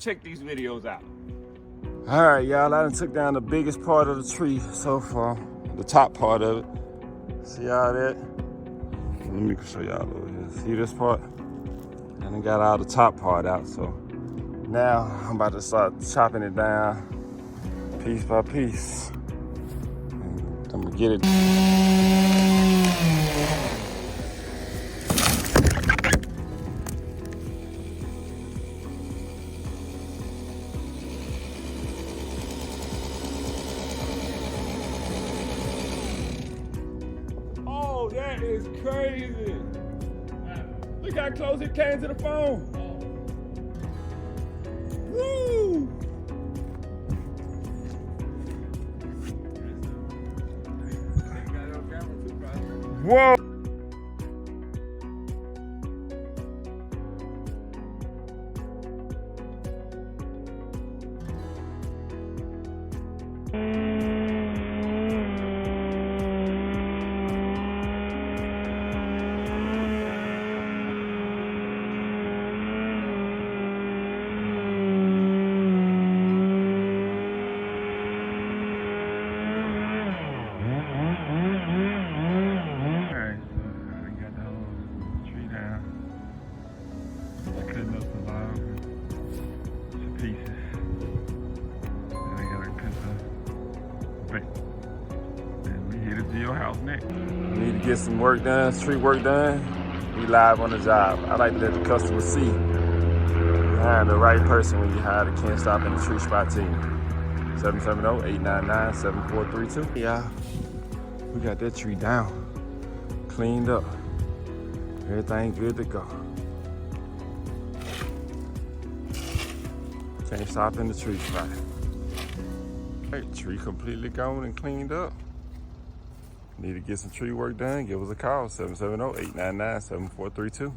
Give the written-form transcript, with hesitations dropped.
check these videos out. All right, y'all, I done took down the biggest part of the tree so far, the top part of it. See all that? Let me show y'all over here. See this part? I done got all the top part out, so now I'm about to start chopping it down piece by piece. And I'm gonna get it. Oh, that is crazy. Look how close it came to the phone. Woo! Whoa! And we headed to your house next. Need to get some work done, street work done. We live on the job. I like to let the customer see you hiring the right person when you hire the Can't Stop in the Tree Spot team. 770-899-7432. Yeah, we got that tree down, cleaned up. Everything good to go. Can't Stop in the Tree Spot. Right, tree completely gone and cleaned up. Need to get some tree work done, give us a call, 770-899-7432.